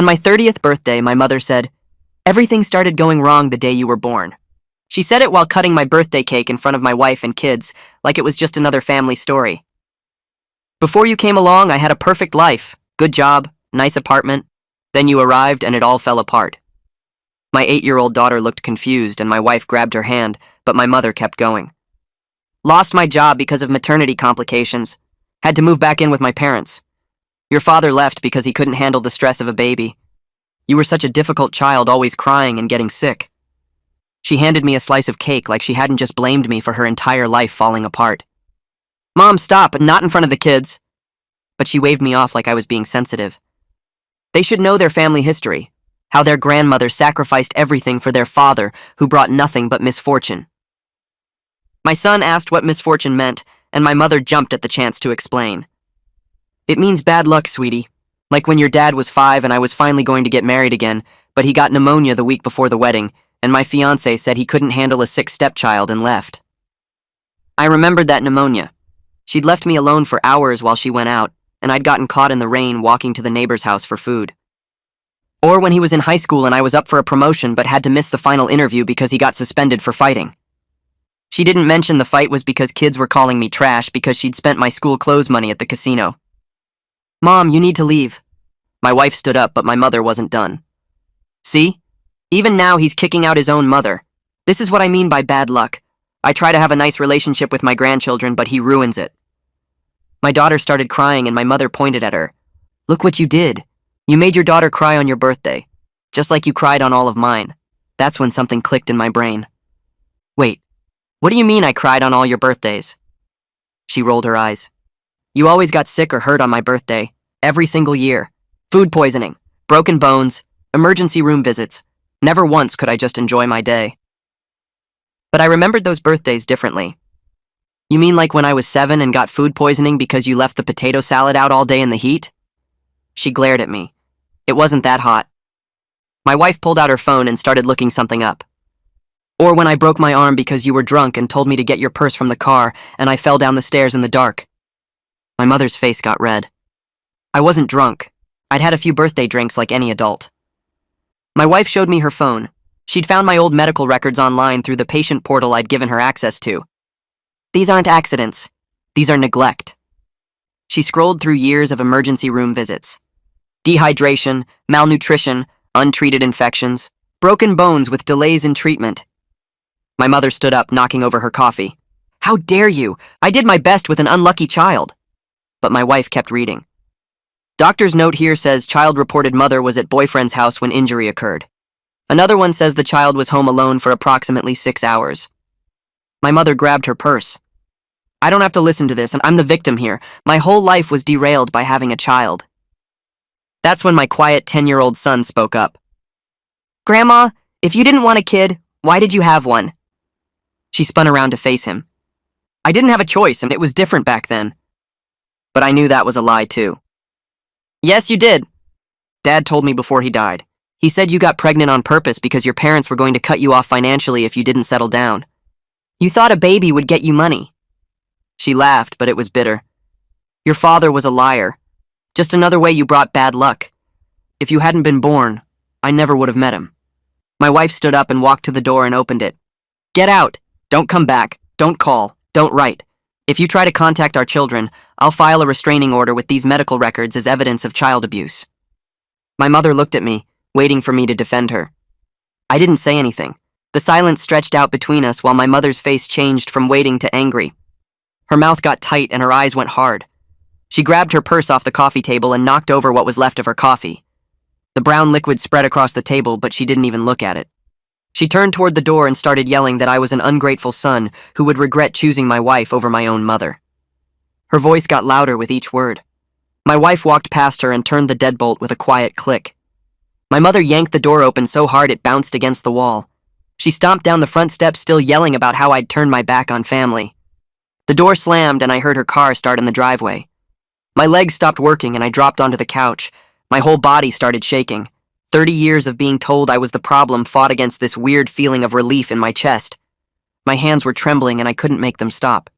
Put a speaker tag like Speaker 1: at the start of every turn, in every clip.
Speaker 1: On my 30th birthday, my mother said, "Everything started going wrong the day you were born." She said it while cutting my birthday cake in front of my wife and kids, like it was just another family story. "Before you came along, I had a perfect life, good job, nice apartment. Then you arrived and it all fell apart." My 8-year-old daughter looked confused and my wife grabbed her hand, but my mother kept going. "Lost my job because of maternity complications. Had to move back in with my parents. Your father left because he couldn't handle the stress of a baby. You were such a difficult child, always crying and getting sick." She handed me a slice of cake like she hadn't just blamed me for her entire life falling apart. "Mom, stop, not in front of the kids." But she waved me off like I was being sensitive. They should know their family history, how their grandmother sacrificed everything for their father who brought nothing but misfortune. My son asked what misfortune meant, and my mother jumped at the chance to explain. "It means bad luck, sweetie. Like when your dad was 5 and I was finally going to get married again, but he got pneumonia the week before the wedding, and my fiancé said he couldn't handle a sick stepchild and left." I remembered that pneumonia. She'd left me alone for hours while she went out, and I'd gotten caught in the rain walking to the neighbor's house for food. Or when he was in high school and I was up for a promotion but had to miss the final interview because he got suspended for fighting. She didn't mention the fight was because kids were calling me trash because she'd spent my school clothes money at the casino. "Mom, you need to leave." My wife stood up, but my mother wasn't done. "See? Even now he's kicking out his own mother. This is what I mean by bad luck. I try to have a nice relationship with my grandchildren, but he ruins it." My daughter started crying and my mother pointed at her. "Look what you did. You made your daughter cry on your birthday, just like you cried on all of mine." That's when something clicked in my brain. "Wait, what do you mean I cried on all your birthdays?" She rolled her eyes. "You always got sick or hurt on my birthday, every single year. Food poisoning, broken bones, emergency room visits. Never once could I just enjoy my day." But I remembered those birthdays differently. "You mean like when I was 7 and got food poisoning because you left the potato salad out all day in the heat?" She glared at me. It wasn't that hot. My wife pulled out her phone and started looking something up. "Or when I broke my arm because you were drunk and told me to get your purse from the car and I fell down the stairs in the dark." My mother's face got red. "I wasn't drunk. I'd had a few birthday drinks like any adult." My wife showed me her phone. She'd found my old medical records online through the patient portal I'd given her access to. "These aren't accidents. These are neglect." She scrolled through years of emergency room visits. Dehydration, malnutrition, untreated infections, broken bones with delays in treatment. My mother stood up, knocking over her coffee. "How dare you? I did my best with an unlucky child." But my wife kept reading. "Doctor's note here says child reported mother was at boyfriend's house when injury occurred. Another one says the child was home alone for approximately 6 hours." My mother grabbed her purse. "I don't have to listen to this, and I'm the victim here. My whole life was derailed by having a child." That's when my quiet 10-year-old son spoke up. "Grandma, if you didn't want a kid, why did you have one?" She spun around to face him. "I didn't have a choice, and it was different back then." But I knew that was a lie, too. "Yes, you did. Dad told me before he died. He said you got pregnant on purpose because your parents were going to cut you off financially if you didn't settle down. You thought a baby would get you money." She laughed, but it was bitter. "Your father was a liar. Just another way you brought bad luck. If you hadn't been born, I never would have met him." My wife stood up and walked to the door and opened it. "Get out. Don't come back. Don't call. Don't write. If you try to contact our children, I'll file a restraining order with these medical records as evidence of child abuse." My mother looked at me, waiting for me to defend her. I didn't say anything. The silence stretched out between us while my mother's face changed from waiting to angry. Her mouth got tight and her eyes went hard. She grabbed her purse off the coffee table and knocked over what was left of her coffee. The brown liquid spread across the table, but she didn't even look at it. She turned toward the door and started yelling that I was an ungrateful son who would regret choosing my wife over my own mother. Her voice got louder with each word. My wife walked past her and turned the deadbolt with a quiet click. My mother yanked the door open so hard it bounced against the wall. She stomped down the front steps, still yelling about how I'd turned my back on family. The door slammed and I heard her car start in the driveway. My legs stopped working and I dropped onto the couch. My whole body started shaking. 30 years of being told I was the problem fought against this weird feeling of relief in my chest. My hands were trembling and I couldn't make them stop.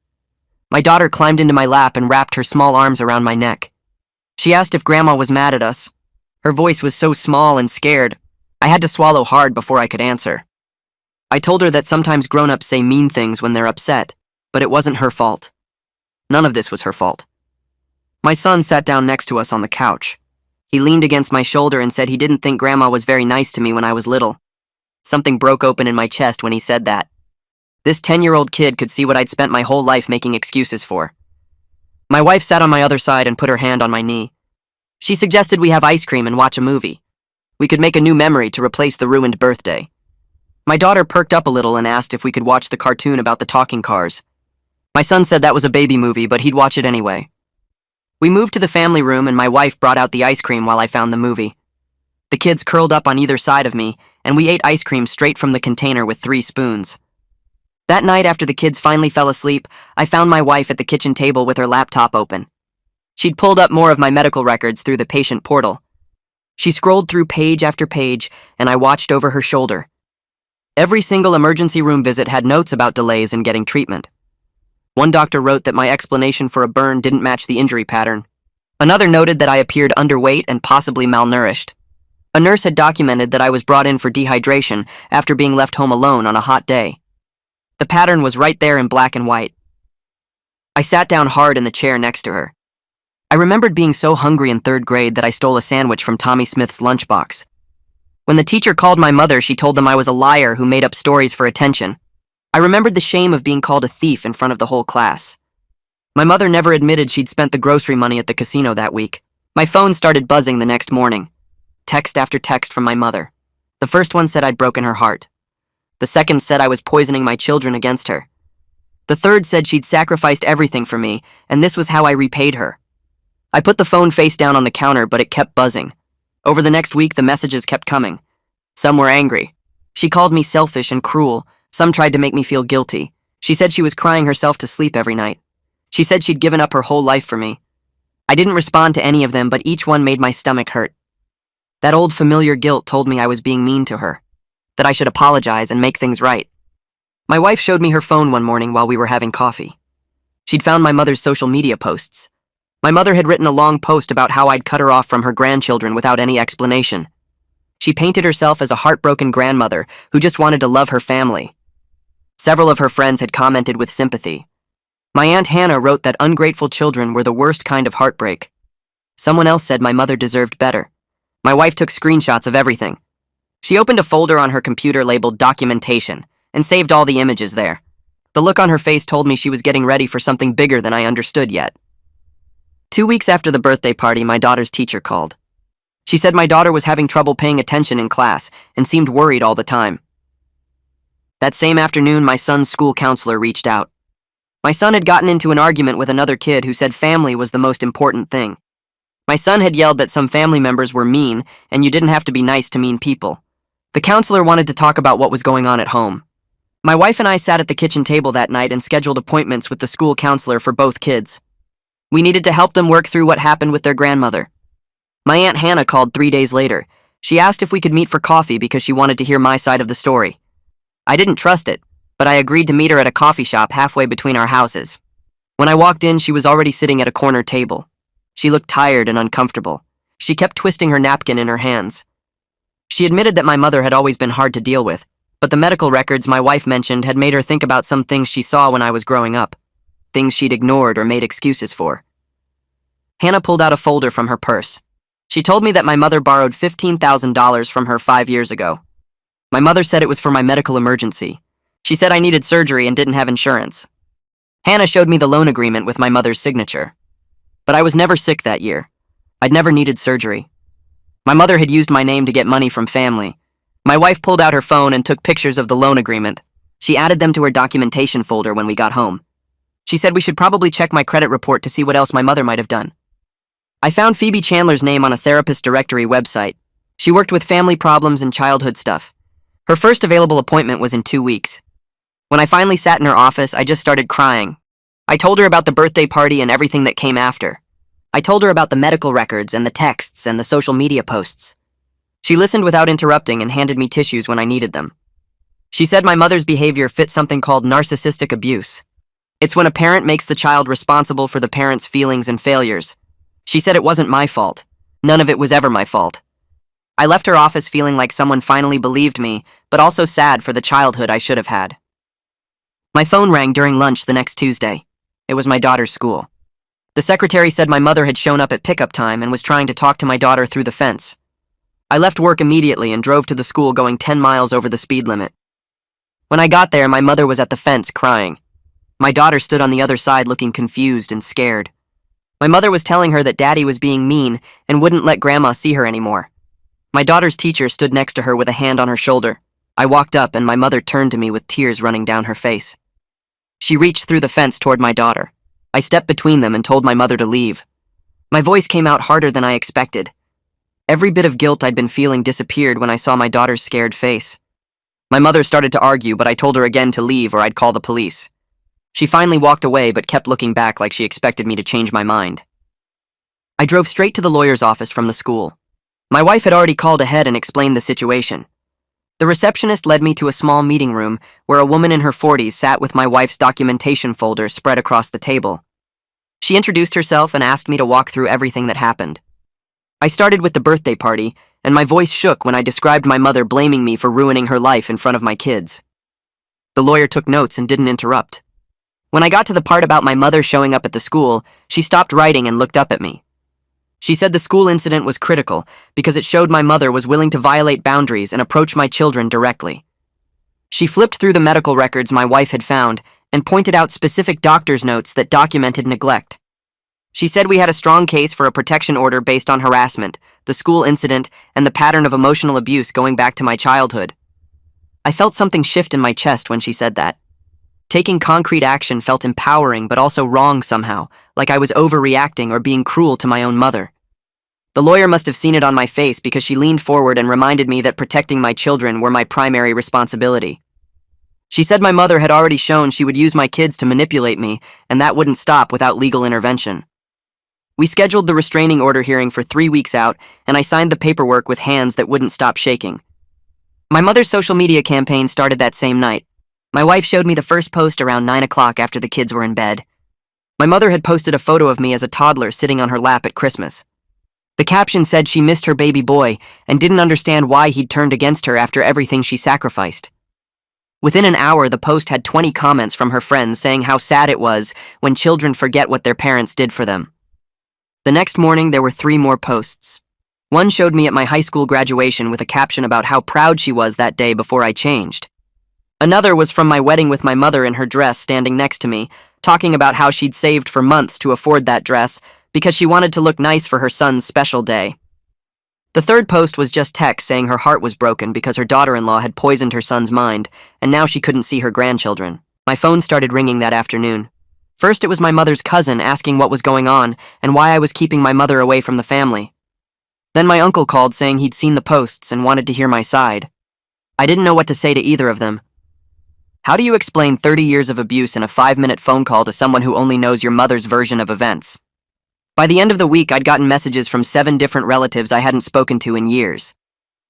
Speaker 1: My daughter climbed into my lap and wrapped her small arms around my neck. She asked if Grandma was mad at us. Her voice was so small and scared, I had to swallow hard before I could answer. I told her that sometimes grown-ups say mean things when they're upset, but it wasn't her fault. None of this was her fault. My son sat down next to us on the couch. He leaned against my shoulder and said he didn't think Grandma was very nice to me when I was little. Something broke open in my chest when he said that. This 10-year-old kid could see what I'd spent my whole life making excuses for. My wife sat on my other side and put her hand on my knee. She suggested we have ice cream and watch a movie. We could make a new memory to replace the ruined birthday. My daughter perked up a little and asked if we could watch the cartoon about the talking cars. My son said that was a baby movie, but he'd watch it anyway. We moved to the family room and my wife brought out the ice cream while I found the movie. The kids curled up on either side of me, and we ate ice cream straight from the container with 3 spoons. That night, after the kids finally fell asleep, I found my wife at the kitchen table with her laptop open. She'd pulled up more of my medical records through the patient portal. She scrolled through page after page, and I watched over her shoulder. Every single emergency room visit had notes about delays in getting treatment. One doctor wrote that my explanation for a burn didn't match the injury pattern. Another noted that I appeared underweight and possibly malnourished. A nurse had documented that I was brought in for dehydration after being left home alone on a hot day. The pattern was right there in black and white. I sat down hard in the chair next to her. I remembered being so hungry in 3rd grade that I stole a sandwich from Tommy Smith's lunchbox. When the teacher called my mother, she told them I was a liar who made up stories for attention. I remembered the shame of being called a thief in front of the whole class. My mother never admitted she'd spent the grocery money at the casino that week. My phone started buzzing the next morning. Text after text from my mother. The first one said I'd broken her heart. The second said I was poisoning my children against her. The third said she'd sacrificed everything for me, and this was how I repaid her. I put the phone face down on the counter, but it kept buzzing. Over the next week, the messages kept coming. Some were angry. She called me selfish and cruel. Some tried to make me feel guilty. She said she was crying herself to sleep every night. She said she'd given up her whole life for me. I didn't respond to any of them, but each one made my stomach hurt. That old familiar guilt told me I was being mean to her, that I should apologize and make things right. My wife showed me her phone one morning while we were having coffee. She'd found my mother's social media posts. My mother had written a long post about how I'd cut her off from her grandchildren without any explanation. She painted herself as a heartbroken grandmother who just wanted to love her family. Several of her friends had commented with sympathy. My Aunt Hannah wrote that ungrateful children were the worst kind of heartbreak. Someone else said my mother deserved better. My wife took screenshots of everything. She opened a folder on her computer labeled Documentation and saved all the images there. The look on her face told me she was getting ready for something bigger than I understood yet. 2 weeks after the birthday party, my daughter's teacher called. She said my daughter was having trouble paying attention in class and seemed worried all the time. That same afternoon, my son's school counselor reached out. My son had gotten into an argument with another kid who said family was the most important thing. My son had yelled that some family members were mean and you didn't have to be nice to mean people. The counselor wanted to talk about what was going on at home. My wife and I sat at the kitchen table that night and scheduled appointments with the school counselor for both kids. We needed to help them work through what happened with their grandmother. My Aunt Hannah called 3 days later. She asked if we could meet for coffee because she wanted to hear my side of the story. I didn't trust it, but I agreed to meet her at a coffee shop halfway between our houses. When I walked in, she was already sitting at a corner table. She looked tired and uncomfortable. She kept twisting her napkin in her hands. She admitted that my mother had always been hard to deal with, but the medical records my wife mentioned had made her think about some things she saw when I was growing up, things she'd ignored or made excuses for. Hannah pulled out a folder from her purse. She told me that my mother borrowed $15,000 from her 5 years ago. My mother said it was for my medical emergency. She said I needed surgery and didn't have insurance. Hannah showed me the loan agreement with my mother's signature. But I was never sick that year. I'd never needed surgery. My mother had used my name to get money from family. My wife pulled out her phone and took pictures of the loan agreement. She added them to her documentation folder when we got home. She said we should probably check my credit report to see what else my mother might have done. I found Phoebe Chandler's name on a therapist directory website. She worked with family problems and childhood stuff. Her first available appointment was in 2 weeks. When I finally sat in her office, I just started crying. I told her about the birthday party and everything that came after. I told her about the medical records and the texts and the social media posts. She listened without interrupting and handed me tissues when I needed them. She said my mother's behavior fit something called narcissistic abuse. It's when a parent makes the child responsible for the parent's feelings and failures. She said it wasn't my fault. None of it was ever my fault. I left her office feeling like someone finally believed me, but also sad for the childhood I should have had. My phone rang during lunch the next Tuesday. It was my daughter's school. The secretary said my mother had shown up at pickup time and was trying to talk to my daughter through the fence. I left work immediately and drove to the school going 10 miles over the speed limit. When I got there, my mother was at the fence crying. My daughter stood on the other side looking confused and scared. My mother was telling her that Daddy was being mean and wouldn't let Grandma see her anymore. My daughter's teacher stood next to her with a hand on her shoulder. I walked up and my mother turned to me with tears running down her face. She reached through the fence toward my daughter. I stepped between them and told my mother to leave. My voice came out harder than I expected. Every bit of guilt I'd been feeling disappeared when I saw my daughter's scared face. My mother started to argue, but I told her again to leave or I'd call the police. She finally walked away but kept looking back like she expected me to change my mind. I drove straight to the lawyer's office from the school. My wife had already called ahead and explained the situation. The receptionist led me to a small meeting room where a woman in her 40s sat with my wife's documentation folder spread across the table. She introduced herself and asked me to walk through everything that happened. I started with the birthday party, and my voice shook when I described my mother blaming me for ruining her life in front of my kids. The lawyer took notes and didn't interrupt. When I got to the part about my mother showing up at the school, she stopped writing and looked up at me. She said the school incident was critical because it showed my mother was willing to violate boundaries and approach my children directly. She flipped through the medical records my wife had found and pointed out specific doctor's notes that documented neglect. She said we had a strong case for a protection order based on harassment, the school incident, and the pattern of emotional abuse going back to my childhood. I felt something shift in my chest when she said that. Taking concrete action felt empowering but also wrong somehow, like I was overreacting or being cruel to my own mother. The lawyer must have seen it on my face because she leaned forward and reminded me that protecting my children were my primary responsibility. She said my mother had already shown she would use my kids to manipulate me, and that wouldn't stop without legal intervention. We scheduled the restraining order hearing for 3 weeks out, and I signed the paperwork with hands that wouldn't stop shaking. My mother's social media campaign started that same night. My wife showed me the first post around 9 o'clock after the kids were in bed. My mother had posted a photo of me as a toddler sitting on her lap at Christmas. The caption said she missed her baby boy and didn't understand why he'd turned against her after everything she sacrificed. Within an hour, the post had 20 comments from her friends saying how sad it was when children forget what their parents did for them. The next morning, there were 3 more posts. One showed me at my high school graduation with a caption about how proud she was that day before I changed. Another was from my wedding with my mother in her dress standing next to me, talking about how she'd saved for months to afford that dress because she wanted to look nice for her son's special day. The third post was just text saying her heart was broken because her daughter-in-law had poisoned her son's mind, and now she couldn't see her grandchildren. My phone started ringing that afternoon. First, it was my mother's cousin asking what was going on and why I was keeping my mother away from the family. Then my uncle called saying he'd seen the posts and wanted to hear my side. I didn't know what to say to either of them. How do you explain 30 years of abuse in a 5-minute phone call to someone who only knows your mother's version of events? By the end of the week, I'd gotten messages from 7 different relatives I hadn't spoken to in years.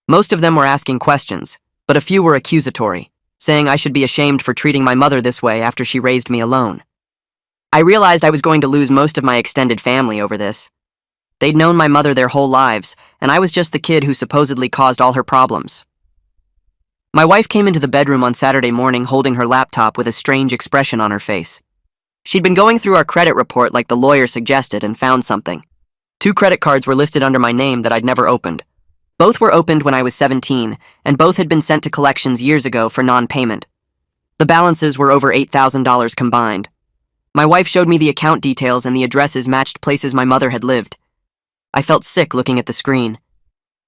Speaker 1: Most of them were asking questions, but a few were accusatory, saying I should be ashamed for treating my mother this way after she raised me alone. I realized I was going to lose most of my extended family over this. They'd known my mother their whole lives, and I was just the kid who supposedly caused all her problems. My wife came into the bedroom on Saturday morning holding her laptop with a strange expression on her face. She'd been going through our credit report like the lawyer suggested and found something. 2 credit cards were listed under my name that I'd never opened. Both were opened when I was 17, and both had been sent to collections years ago for non-payment. The balances were over $8,000 combined. My wife showed me the account details and the addresses matched places my mother had lived. I felt sick looking at the screen.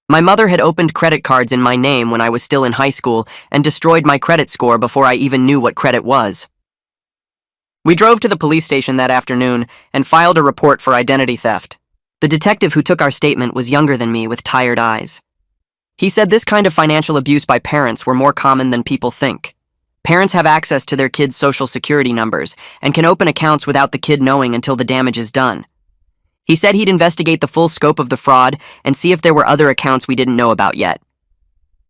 Speaker 1: My mother had opened credit cards in my name when I was still in high school and destroyed my credit score before I even knew what credit was. We drove to the police station that afternoon and filed a report for identity theft. The detective who took our statement was younger than me with tired eyes. He said this kind of financial abuse by parents were more common than people think. Parents have access to their kids' social security numbers and can open accounts without the kid knowing until the damage is done. He said he'd investigate the full scope of the fraud and see if there were other accounts we didn't know about yet.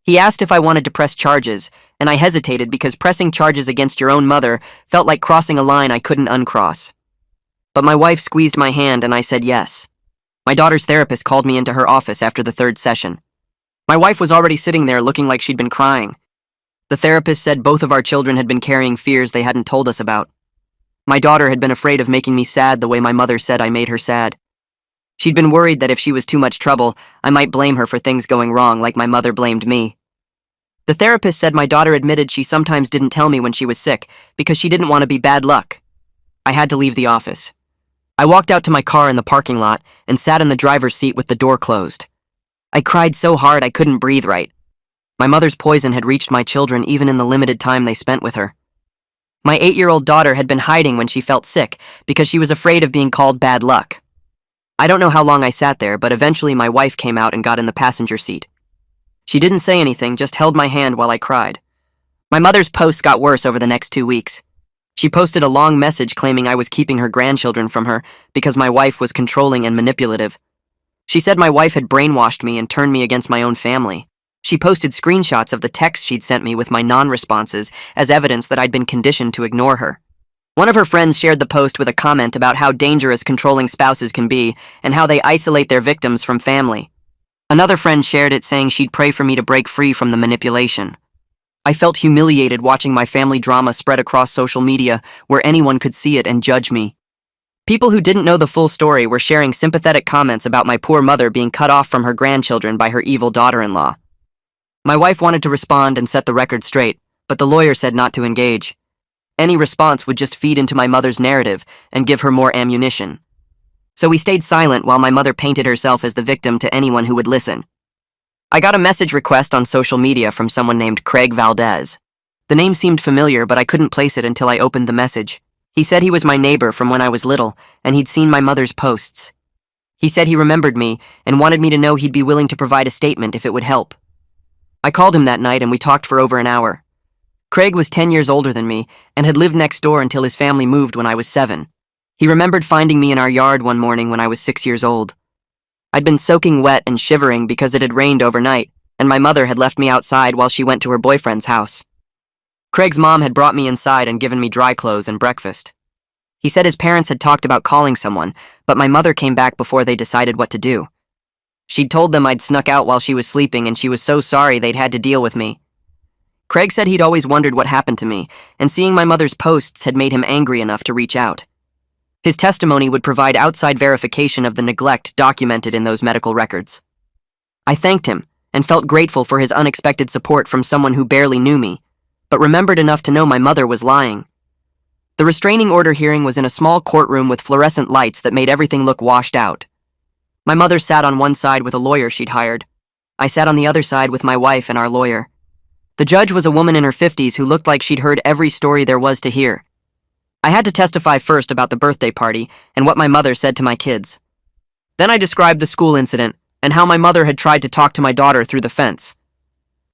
Speaker 1: He asked if I wanted to press charges, and I hesitated because pressing charges against your own mother felt like crossing a line I couldn't uncross. But my wife squeezed my hand and I said yes. My daughter's therapist called me into her office after the 3rd session. My wife was already sitting there looking like she'd been crying. The therapist said both of our children had been carrying fears they hadn't told us about. My daughter had been afraid of making me sad the way my mother said I made her sad. She'd been worried that if she was too much trouble, I might blame her for things going wrong like my mother blamed me. The therapist said my daughter admitted she sometimes didn't tell me when she was sick because she didn't want to be bad luck. I had to leave the office. I walked out to my car in the parking lot and sat in the driver's seat with the door closed. I cried so hard I couldn't breathe right. My mother's poison had reached my children even in the limited time they spent with her. My 8-year-old daughter had been hiding when she felt sick because she was afraid of being called bad luck. I don't know how long I sat there, but eventually my wife came out and got in the passenger seat. She didn't say anything, just held my hand while I cried. My mother's posts got worse over the next 2 weeks. She posted a long message claiming I was keeping her grandchildren from her because my wife was controlling and manipulative. She said my wife had brainwashed me and turned me against my own family. She posted screenshots of the texts she'd sent me with my non-responses as evidence that I'd been conditioned to ignore her. One of her friends shared the post with a comment about how dangerous controlling spouses can be and how they isolate their victims from family. Another friend shared it saying she'd pray for me to break free from the manipulation. I felt humiliated watching my family drama spread across social media where anyone could see it and judge me. People who didn't know the full story were sharing sympathetic comments about my poor mother being cut off from her grandchildren by her evil daughter-in-law. My wife wanted to respond and set the record straight, but the lawyer said not to engage. Any response would just feed into my mother's narrative and give her more ammunition. So we stayed silent while my mother painted herself as the victim to anyone who would listen. I got a message request on social media from someone named Craig Valdez. The name seemed familiar, but I couldn't place it until I opened the message. He said he was my neighbor from when I was little, and he'd seen my mother's posts. He said he remembered me and wanted me to know he'd be willing to provide a statement if it would help. I called him that night and we talked for over an hour. Craig was 10 years older than me and had lived next door until his family moved when I was 7. He remembered finding me in our yard one morning when I was 6 years old. I'd been soaking wet and shivering because it had rained overnight, and my mother had left me outside while she went to her boyfriend's house. Craig's mom had brought me inside and given me dry clothes and breakfast. He said his parents had talked about calling someone, but my mother came back before they decided what to do. She'd told them I'd snuck out while she was sleeping and she was so sorry they'd had to deal with me. Craig said he'd always wondered what happened to me, and seeing my mother's posts had made him angry enough to reach out. His testimony would provide outside verification of the neglect documented in those medical records. I thanked him and felt grateful for his unexpected support from someone who barely knew me, but remembered enough to know my mother was lying. The restraining order hearing was in a small courtroom with fluorescent lights that made everything look washed out. My mother sat on one side with a lawyer she'd hired. I sat on the other side with my wife and our lawyer. The judge was a woman in her 50s who looked like she'd heard every story there was to hear. I had to testify first about the birthday party and what my mother said to my kids. Then I described the school incident and how my mother had tried to talk to my daughter through the fence.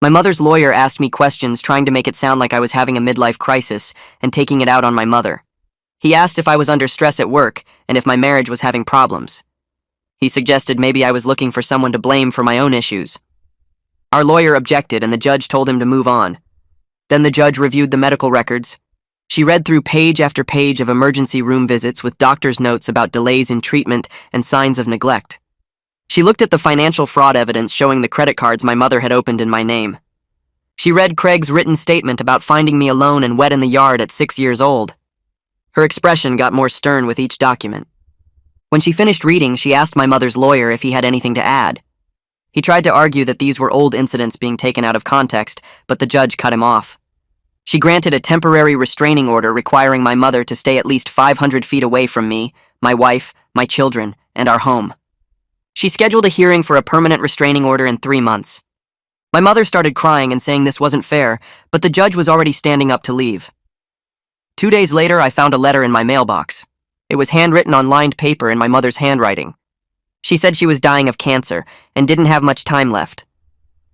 Speaker 1: My mother's lawyer asked me questions trying to make it sound like I was having a midlife crisis and taking it out on my mother. He asked if I was under stress at work and if my marriage was having problems. He suggested maybe I was looking for someone to blame for my own issues. Our lawyer objected and the judge told him to move on. Then the judge reviewed the medical records. She read through page after page of emergency room visits with doctor's notes about delays in treatment and signs of neglect. She looked at the financial fraud evidence showing the credit cards my mother had opened in my name. She read Craig's written statement about finding me alone and wet in the yard at 6 years old. Her expression got more stern with each document. When she finished reading, she asked my mother's lawyer if he had anything to add. He tried to argue that these were old incidents being taken out of context, but the judge cut him off. She granted a temporary restraining order requiring my mother to stay at least 500 feet away from me, my wife, my children, and our home. She scheduled a hearing for a permanent restraining order in 3 months. My mother started crying and saying this wasn't fair, but the judge was already standing up to leave. 2 days later, I found a letter in my mailbox. It was handwritten on lined paper in my mother's handwriting. She said she was dying of cancer and didn't have much time left.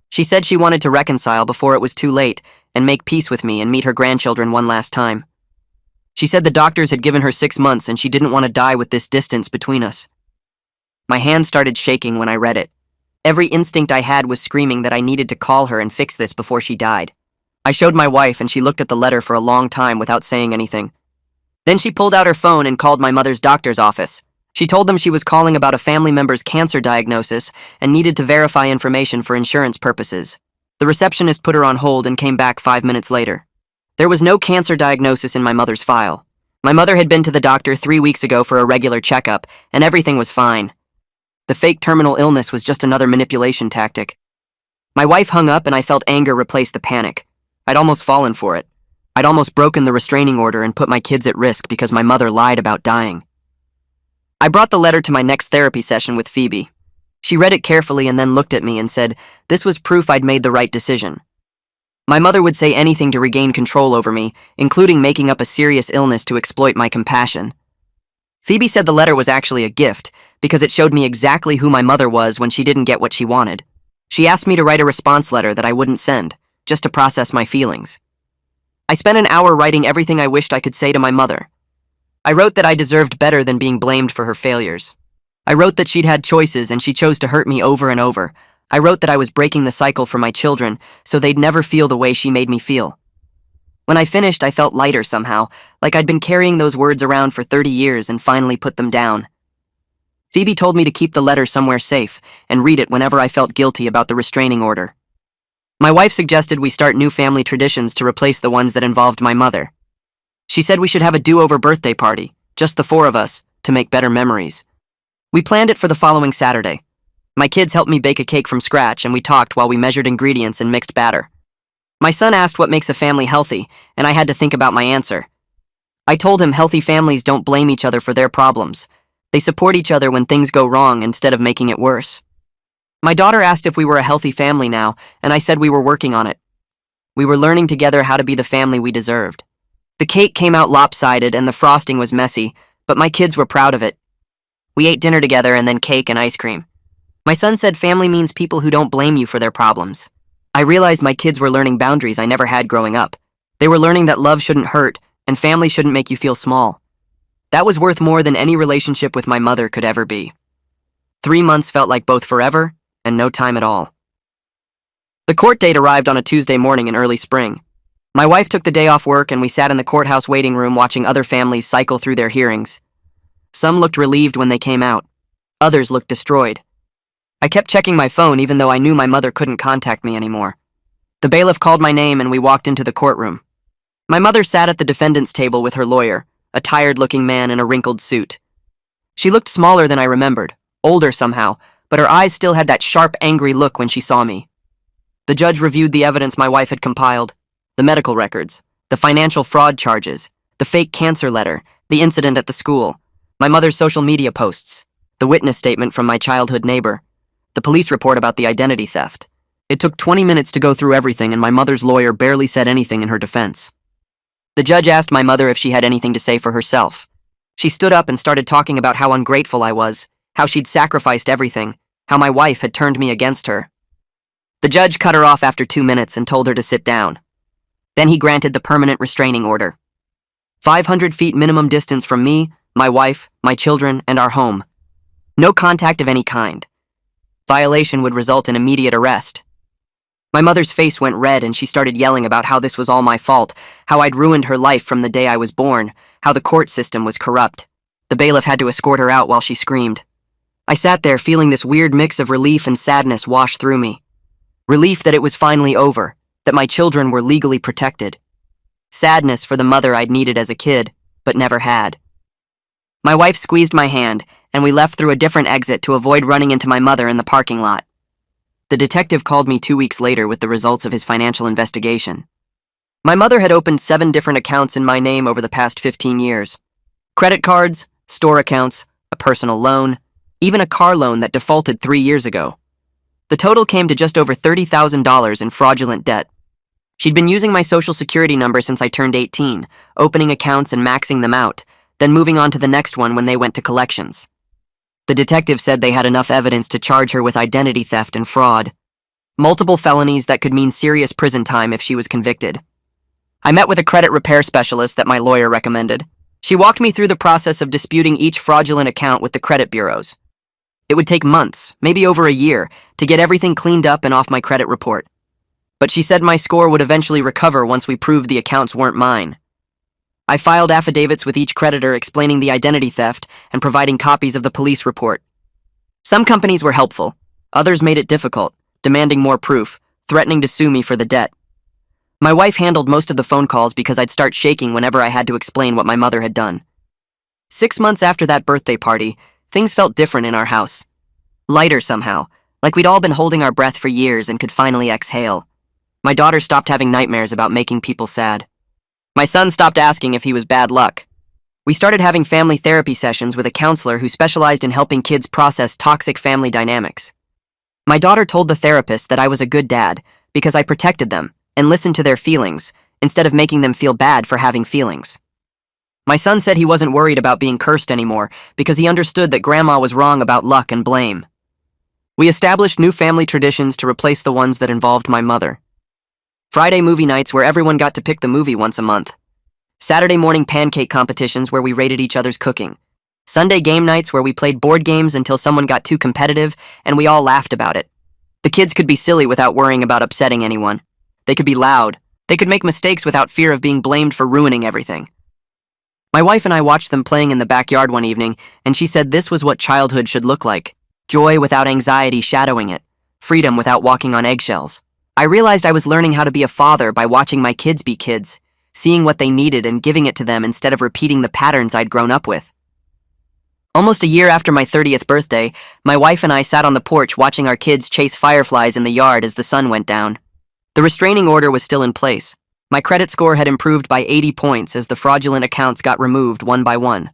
Speaker 1: She said she wanted to reconcile before it was too late and make peace with me and meet her grandchildren one last time. She said the doctors had given her 6 months and she didn't want to die with this distance between us. My hand started shaking when I read it. Every instinct I had was screaming that I needed to call her and fix this before she died. I showed my wife and she looked at the letter for a long time without saying anything. Then she pulled out her phone and called my mother's doctor's office. She told them she was calling about a family member's cancer diagnosis and needed to verify information for insurance purposes. The receptionist put her on hold and came back 5 minutes later. There was no cancer diagnosis in my mother's file. My mother had been to the doctor 3 weeks ago for a regular checkup, and everything was fine. The fake terminal illness was just another manipulation tactic. My wife hung up and I felt anger replace the panic. I'd almost fallen for it. I'd almost broken the restraining order and put my kids at risk because my mother lied about dying. I brought the letter to my next therapy session with Phoebe. She read it carefully and then looked at me and said this was proof I'd made the right decision. My mother would say anything to regain control over me, including making up a serious illness to exploit my compassion. Phoebe said the letter was actually a gift because it showed me exactly who my mother was when she didn't get what she wanted. She asked me to write a response letter that I wouldn't send, just to process my feelings. I spent an hour writing everything I wished I could say to my mother. I wrote that I deserved better than being blamed for her failures. I wrote that she'd had choices and she chose to hurt me over and over. I wrote that I was breaking the cycle for my children so they'd never feel the way she made me feel. When I finished, I felt lighter somehow, like I'd been carrying those words around for 30 years and finally put them down. Phoebe told me to keep the letter somewhere safe and read it whenever I felt guilty about the restraining order. My wife suggested we start new family traditions to replace the ones that involved my mother. She said we should have a do-over birthday party, just the 4 of us, to make better memories. We planned it for the following Saturday. My kids helped me bake a cake from scratch and we talked while we measured ingredients and mixed batter. My son asked what makes a family healthy, and I had to think about my answer. I told him healthy families don't blame each other for their problems. They support each other when things go wrong instead of making it worse. My daughter asked if we were a healthy family now, and I said we were working on it. We were learning together how to be the family we deserved. The cake came out lopsided and the frosting was messy, but my kids were proud of it. We ate dinner together and then cake and ice cream. My son said family means people who don't blame you for their problems. I realized my kids were learning boundaries I never had growing up. They were learning that love shouldn't hurt and family shouldn't make you feel small. That was worth more than any relationship with my mother could ever be. 3 months felt like both forever and no time at all. The court date arrived on a Tuesday morning in early spring. My wife took the day off work and we sat in the courthouse waiting room watching other families cycle through their hearings. Some looked relieved when they came out. Others looked destroyed. I kept checking my phone even though I knew my mother couldn't contact me anymore. The bailiff called my name and we walked into the courtroom. My mother sat at the defendant's table with her lawyer, a tired-looking man in a wrinkled suit. She looked smaller than I remembered, older somehow, but her eyes still had that sharp, angry look when she saw me. The judge reviewed the evidence my wife had compiled, the medical records, the financial fraud charges, the fake cancer letter, the incident at the school, my mother's social media posts, the witness statement from my childhood neighbor, the police report about the identity theft. It took 20 minutes to go through everything and my mother's lawyer barely said anything in her defense. The judge asked my mother if she had anything to say for herself. She stood up and started talking about how ungrateful I was, how she'd sacrificed everything, how my wife had turned me against her. The judge cut her off after 2 minutes and told her to sit down. Then he granted the permanent restraining order. 500 feet minimum distance from me, my wife, my children, and our home. No contact of any kind. Violation would result in immediate arrest. My mother's face went red and she started yelling about how this was all my fault, how I'd ruined her life from the day I was born, how the court system was corrupt. The bailiff had to escort her out while she screamed. I sat there feeling this weird mix of relief and sadness wash through me. Relief that it was finally over, that my children were legally protected. Sadness for the mother I'd needed as a kid, but never had. My wife squeezed my hand, and we left through a different exit to avoid running into my mother in the parking lot. The detective called me 2 weeks later with the results of his financial investigation. My mother had opened 7 different accounts in my name over the past 15 years. Credit cards, store accounts, a personal loan, even a car loan that defaulted 3 years ago. The total came to just over $30,000 in fraudulent debt. She'd been using my social security number since I turned 18, opening accounts and maxing them out, then moving on to the next one when they went to collections. The detective said they had enough evidence to charge her with identity theft and fraud. Multiple felonies that could mean serious prison time if she was convicted. I met with a credit repair specialist that my lawyer recommended. She walked me through the process of disputing each fraudulent account with the credit bureaus. It would take months, maybe over a year, to get everything cleaned up and off my credit report. But she said my score would eventually recover once we proved the accounts weren't mine. I filed affidavits with each creditor explaining the identity theft and providing copies of the police report. Some companies were helpful. Others made it difficult, demanding more proof, threatening to sue me for the debt. My wife handled most of the phone calls because I'd start shaking whenever I had to explain what my mother had done. 6 months after that birthday party, things felt different in our house. Lighter somehow, like we'd all been holding our breath for years and could finally exhale. My daughter stopped having nightmares about making people sad. My son stopped asking if he was bad luck. We started having family therapy sessions with a counselor who specialized in helping kids process toxic family dynamics. My daughter told the therapist that I was a good dad because I protected them and listened to their feelings instead of making them feel bad for having feelings. My son said he wasn't worried about being cursed anymore because he understood that Grandma was wrong about luck and blame. We established new family traditions to replace the ones that involved my mother. Friday movie nights where everyone got to pick the movie once a month. Saturday morning pancake competitions where we rated each other's cooking. Sunday game nights where we played board games until someone got too competitive and we all laughed about it. The kids could be silly without worrying about upsetting anyone. They could be loud. They could make mistakes without fear of being blamed for ruining everything. My wife and I watched them playing in the backyard one evening, and she said this was what childhood should look like. Joy without anxiety shadowing it. Freedom without walking on eggshells. I realized I was learning how to be a father by watching my kids be kids, seeing what they needed and giving it to them instead of repeating the patterns I'd grown up with. Almost a year after my 30th birthday, my wife and I sat on the porch watching our kids chase fireflies in the yard as the sun went down. The restraining order was still in place. My credit score had improved by 80 points as the fraudulent accounts got removed one by one.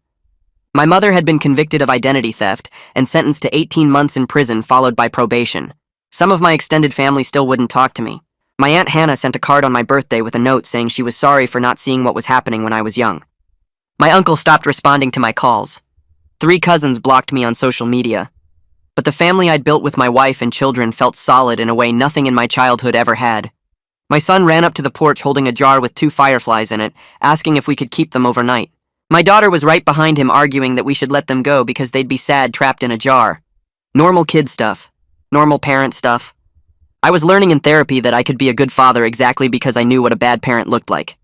Speaker 1: My mother had been convicted of identity theft and sentenced to 18 months in prison followed by probation. Some of my extended family still wouldn't talk to me. My Aunt Hannah sent a card on my birthday with a note saying she was sorry for not seeing what was happening when I was young. My uncle stopped responding to my calls. 3 cousins blocked me on social media. But the family I'd built with my wife and children felt solid in a way nothing in my childhood ever had. My son ran up to the porch holding a jar with 2 fireflies in it, asking if we could keep them overnight. My daughter was right behind him arguing that we should let them go because they'd be sad trapped in a jar. Normal kid stuff. Normal parent stuff. I was learning in therapy that I could be a good father exactly because I knew what a bad parent looked like.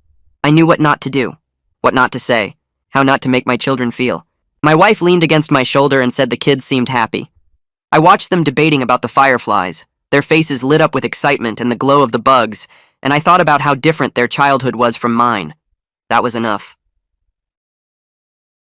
Speaker 1: I knew what not to do, what not to say, how not to make my children feel. My wife leaned against my shoulder and said the kids seemed happy. I watched them debating about the fireflies, their faces lit up with excitement and the glow of the bugs, and I thought about how different their childhood was from mine. That was enough.